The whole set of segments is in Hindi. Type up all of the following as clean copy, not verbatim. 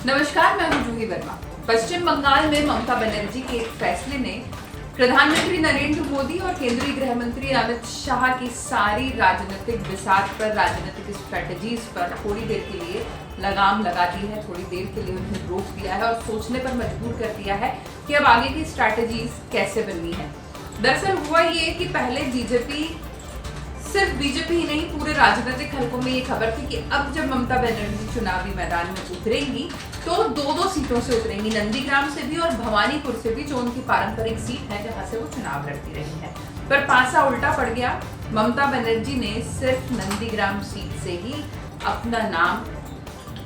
नमस्कार, मैं हूं जूही वर्मा। पश्चिम बंगाल में ममता बनर्जी के एक फैसले ने प्रधानमंत्री नरेंद्र मोदी और केंद्रीय गृह मंत्री अमित शाह की सारी राजनीतिक बिसात पर, राजनीतिक स्ट्रेटजीज पर थोड़ी देर के लिए लगाम लगा दी है। थोड़ी देर के लिए उन्हें रोक दिया है और सोचने पर मजबूर कर दिया है कि अब आगे की स्ट्रेटजीज कैसे बननी है। दरअसल हुआ ये कि पहले सिर्फ बीजेपी ही नहीं, पूरे राजनीतिक हलकों में ये खबर थी कि अब जब ममता बनर्जी चुनावी मैदान में उतरेंगी तो दो सीटों से उतरेंगी, नंदीग्राम से भी और भवानीपुर से भी, जो उनकी पारंपरिक सीट है जहां से वो चुनाव लड़ती रही है। पर पासा उल्टा पड़ गया। ममता बनर्जी ने सिर्फ नंदीग्राम सीट से ही अपना नाम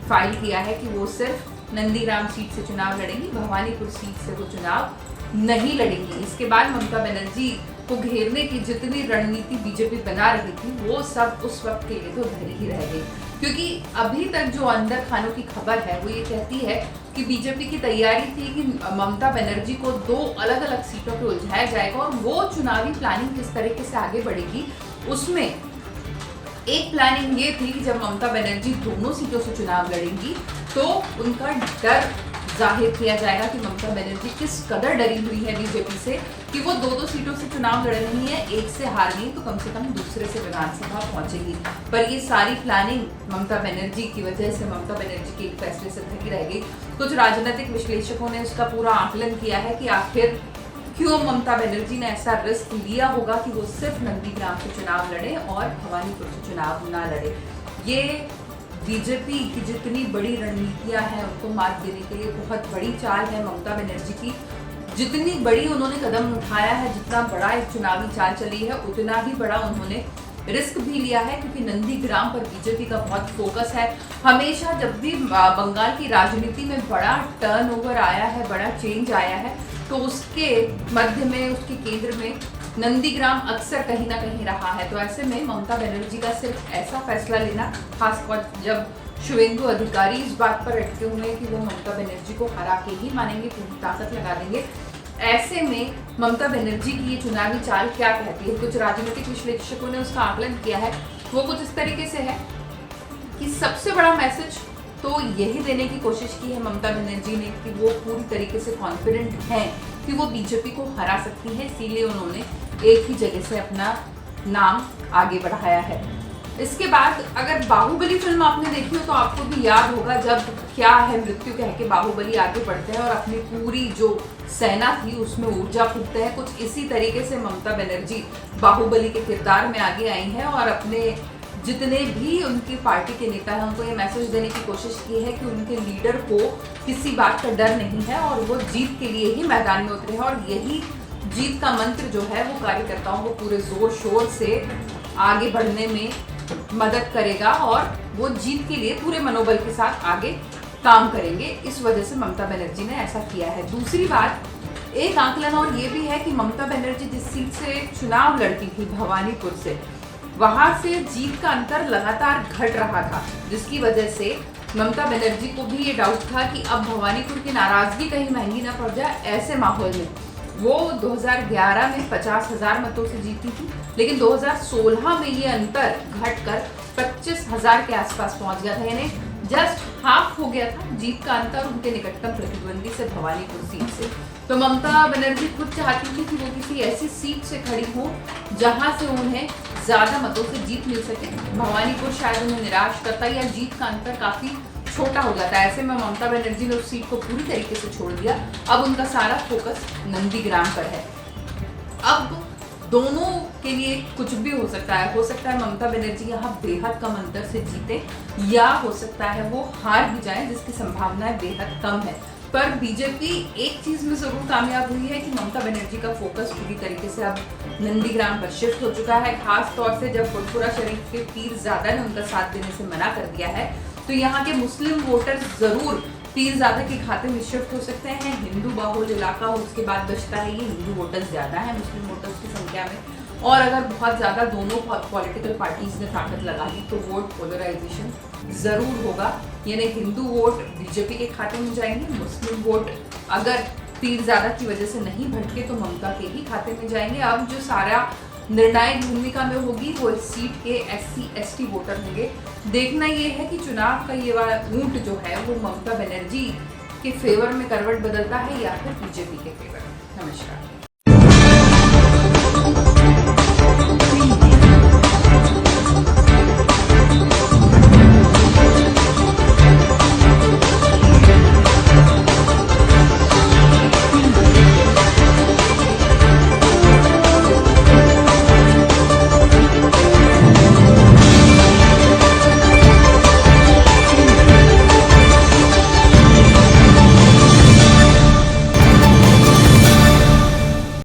फाइल किया है कि वो सिर्फ नंदीग्राम सीट से चुनाव लड़ेंगी, भवानीपुर सीट से वो चुनाव नहीं लड़ेंगी। इसके बाद ममता बनर्जी को घेरने की जितनी रणनीति बीजेपी बना रही थी वो सब उस वक्त के लिए तो धरी ही रह गई, क्योंकि अभी तक जो अंदर खानों की खबर है वो ये कहती है कि बीजेपी की तैयारी थी कि ममता बनर्जी को 2 अलग अलग सीटों पे उलझाया जाएगा और वो चुनावी प्लानिंग किस तरीके से आगे बढ़ेगी। उसमें एक प्लानिंग ये थी कि जब ममता बनर्जी दोनों सीटों से चुनाव लड़ेंगी तो उनका डर जाहिर किया जाएगा कि ममता बनर्जी किस कदर डरी हुई है बीजेपी से कि वो 2 सीटों से चुनाव लड़ रही है, एक से हार गई तो कम से कम दूसरे से विधानसभा पहुंचेगी। पर ये सारी प्लानिंग ममता बनर्जी की वजह से, ममता बनर्जी के एक फैसले से थकी रह गई। कुछ राजनीतिक विश्लेषकों ने उसका पूरा आकलन किया है कि आखिर क्यों ममता बनर्जी ने ऐसा रिस्क लिया होगा कि वो सिर्फ नंदीग्राम से चुनाव लड़े और भवानीपुर से चुनाव ना लड़े। ये बीजेपी की जितनी बड़ी रणनीतियां हैं उनको मात देने के लिए बहुत बड़ी चाल है ममता बनर्जी की। जितनी बड़ी उन्होंने कदम उठाया है, जितना बड़ा एक चुनावी चाल चली है, उतना ही बड़ा उन्होंने रिस्क भी लिया है, क्योंकि नंदीग्राम पर बीजेपी का बहुत फोकस है। हमेशा जब भी बंगाल की राजनीति में बड़ा टर्नओवर आया है, बड़ा चेंज आया है, तो उसके मध्य में, उसके केंद्र में नंदीग्राम अक्सर कहीं ना कहीं रहा है। तो ऐसे में ममता बनर्जी का सिर्फ ऐसा फैसला लेना, खासकर जब शुवेंदु अधिकारी इस बात पर अटके हुए हैं कि वो ममता बनर्जी को हरा के ही मानेंगे, पूरी ताकत लगा देंगे, ऐसे में ममता बनर्जी की ये चुनावी चाल क्या कहती है। कुछ राजनीतिक विश्लेषकों ने उसका आकलन किया है, वो कुछ इस तरीके से है कि सबसे बड़ा मैसेज तो यही देने की कोशिश की है ममता बनर्जी ने कि वो पूरी तरीके से कॉन्फिडेंट हैं कि वो बीजेपी को हरा सकती है, इसीलिए उन्होंने एक ही जगह से अपना नाम आगे बढ़ाया है। इसके बाद अगर बाहुबली फिल्म आपने देखी हो तो आपको भी याद होगा, जब क्या है मृत्यु कह के बाहुबली आगे बढ़ते हैं और अपनी पूरी जो सेना थी उसमें ऊर्जा फूकते हैं। कुछ इसी तरीके से ममता बनर्जी बाहुबली के किरदार में आगे आई हैं और अपने जितने भी उनकी पार्टी के नेता हैं उनको ये मैसेज देने की कोशिश की है कि उनके लीडर को किसी बात का डर नहीं है और वो जीत के लिए ही मैदान में उतरे हैं। और यही जीत का मंत्र जो है वो कार्यकर्ताओं को पूरे जोर शोर से आगे बढ़ने में मदद करेगा और वो जीत के लिए पूरे मनोबल के साथ आगे काम करेंगे। इस वजह से ममता बनर्जी ने ऐसा किया है। दूसरी बात, एक आकलन और ये भी है कि ममता बनर्जी जिस सीट से चुनाव लड़ती थी, भवानीपुर से, वहां से जीत का अंतर लगातार घट रहा था, जिसकी वजह से ममता बनर्जी को भी ये डाउट था कि अब भवानीपुर की नाराजगी कहीं महंगी ना पड़ जाए। ऐसे माहौल में वो 2011 में 50,000 मतों से जीती थी, लेकिन 2016 में ये अंतर घटकर 25,000 के आसपास पहुंच गया था, यानी जस्ट हाफ हो गया था जीत का अंतर उनके निकटतम प्रतिद्वंदी से, भवानीपुर सीट से। तो ममता बनर्जी खुद चाहती थी कि वो किसी ऐसी सीट से खड़ी हो जहां से उन्हें ज्यादा मतों से जीत मिल सके। भवानीपुर शायद उन्हें निराश करता या जीत का अंतर काफी छोटा हो जाता है। ऐसे में ममता बनर्जी ने उस सीट को पूरी तरीके से छोड़ दिया। अब उनका सारा फोकस नंदीग्राम पर है। अब दोनों के लिए कुछ भी हो सकता है ममता बनर्जी यहाँ बेहद कम अंतर से जीते, या हो सकता है वो हार भी जाए, जिसकी संभावनाएं बेहद कम है। पर बीजेपी एक चीज में जरूर कामयाब हुई है कि ममता बनर्जी का फोकस पूरी तरीके से अब नंदीग्राम पर शिफ्ट हो चुका है। खास तौर से जब फुरफुरा शरीफ के पीरजादा ने उनका साथ देने से मना कर दिया है, तो यहाँ के मुस्लिम वोटर्स जरूर पीरजादा के खाते में शिफ्ट हो सकते हैं। हिंदू बाहुल इलाका उसके बाद बचता है, ये हिंदू वोटर्स ज्यादा है मुस्लिम वोटर्स की संख्या में। और अगर बहुत ज्यादा दोनों पॉलिटिकल पार्टीज ने ताकत लगा दी तो वोट पोलराइजेशन जरूर होगा, यानी हिंदू वोट बीजेपी के खाते में जाएंगे, मुस्लिम वोट अगर पीरजादा की वजह से नहीं भटके तो ममता के ही खाते में जाएंगे। अब जो सारा निर्णायक भूमिका में होगी वो इस सीट के SC/ST वोटर होंगे। देखना ये है कि चुनाव का ये वाला ऊंट जो है वो ममता बनर्जी के फेवर में करवट बदलता है या फिर बीजेपी के फेवर में। नमस्कार।